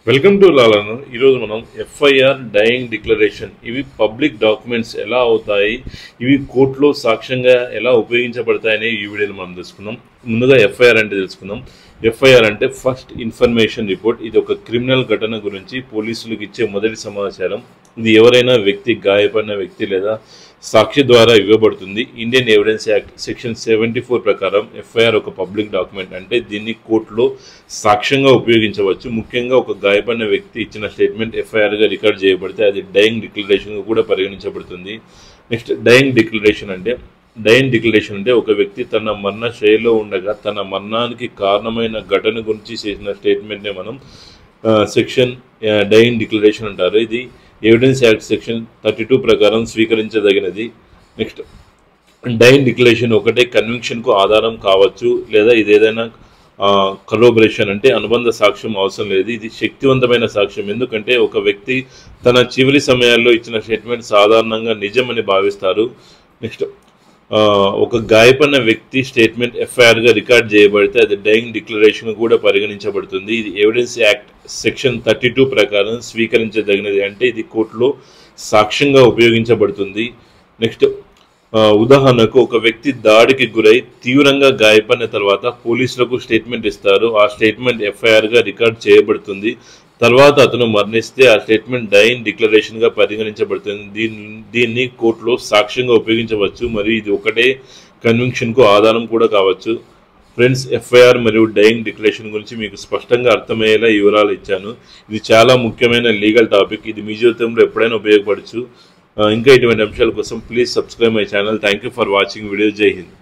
Welcome to లాలను. ఈరోజు మనం FIR dying declaration ఇవి పబ్లిక్ డాక్యుమెంట్స్ ఎలా అవుతాయి, ఇవి కోర్టులో సాక్ష్యంగా ఎలా ఉపయోగించబడతాయని ఈ వీడియోలో మనం తెలుసుకుందాం. ముందుగా ఎఫ్ఐఆర్ అంటే తెలుసుకుందాం. ఎఫ్ఐఆర్ అంటే ఫస్ట్ ఇన్ఫర్మేషన్ రిపోర్ట్. ఇది ఒక క్రిమినల్ ఘటన గురించి పోలీసులకు ఇచ్చే మొదటి సమాచారం. ఇది ఎవరైనా వ్యక్తి, గాయపడిన వ్యక్తి లేదా సాక్షి ద్వారా ఇవ్వబడుతుంది. ఇండియన్ ఎవిడెన్స్ యాక్ట్ సెక్షన్ 74 ప్రకారం ఎఫ్ఐఆర్ ఒక పబ్లిక్ డాక్యుమెంట్, అంటే దీన్ని కోర్టులో సాక్ష్యంగా ఉపయోగించవచ్చు. ముఖ్యంగా ఒక గాయపడిన వ్యక్తి ఇచ్చిన స్టేట్మెంట్ ఎఫ్ఐఆర్గా రికార్డ్ చేయబడితే అది డయింగ్ డిక్లరేషన్గా కూడా పరిగణించబడుతుంది. నెక్స్ట్ డయింగ్ డిక్లరేషన్ అంటే ఒక వ్యక్తి తన మరణ శైలిలో ఉండగా తన మరణానికి కారణమైన ఘటన గురించి చేసిన స్టేట్మెంట్నే మనం సెక్షన్ డయింగ్ డిక్లరేషన్ అంటారు. ఇది ఎవిడెన్స్ యాక్ట్ సెక్షన్ 32 ప్రకారం స్వీకరించదగినది. నెక్స్ట్ డయింగ్ డిక్లరేషన్ ఒకటే కన్విక్షన్కు ఆధారం కావచ్చు, లేదా ఇది ఏదైనా కరోబరేషన్ అంటే అనుబంధ సాక్ష్యం అవసరం లేదు. ఇది శక్తివంతమైన సాక్ష్యం, ఎందుకంటే ఒక వ్యక్తి తన చివరి సమయాల్లో ఇచ్చిన స్టేట్మెంట్ సాధారణంగా నిజమని భావిస్తారు. నెక్స్ట్ ఒక గాయపడిన వ్యక్తి స్టేట్మెంట్ ఎఫ్ఐఆర్గా రికార్డ్ చేయబడితే అది డయింగ్ డిక్లరేషన్ కూడా పరిగణించబడుతుంది. ఇది ఎవిడెన్స్ యాక్ట్ సెక్షన్ 32 ప్రకారం స్వీకరించదగినది, అంటే ఇది కోర్టులో సాక్ష్యంగా ఉపయోగించబడుతుంది. నెక్స్ట్ ఉదాహరణకు ఒక వ్యక్తి దాడికి గురై తీవ్రంగా గాయపడిన తర్వాత పోలీసులకు స్టేట్మెంట్ ఇస్తారు. ఆ స్టేట్మెంట్ ఎఫ్ఐఆర్గా రికార్డ్ చేయబడుతుంది. తర్వాత అతను మరణిస్తే ఆ స్టేట్మెంట్ డయింగ్ డిక్లరేషన్గా పరిగణించబడుతుంది. దీన్ని కోర్టులో సాక్ష్యంగా ఉపయోగించవచ్చు, మరియు ఇది ఒకటే కన్విక్షన్కు ఆధారం కూడా కావచ్చు. ఫ్రెండ్స్, ఎఫ్ఐఆర్ మరియు డయింగ్ డిక్లరేషన్ గురించి మీకు స్పష్టంగా అర్థమయ్యేలా వివరాలు ఇచ్చాను. ఇది చాలా ముఖ్యమైన లీగల్ టాపిక్. ఇది మీ జీవితంలో ఎప్పుడైనా ఉపయోగపడచ్చు. ఇంకా ఇటువంటి అంశాల కోసం please subscribe my channel. Thank you for watching video. జై హింద్.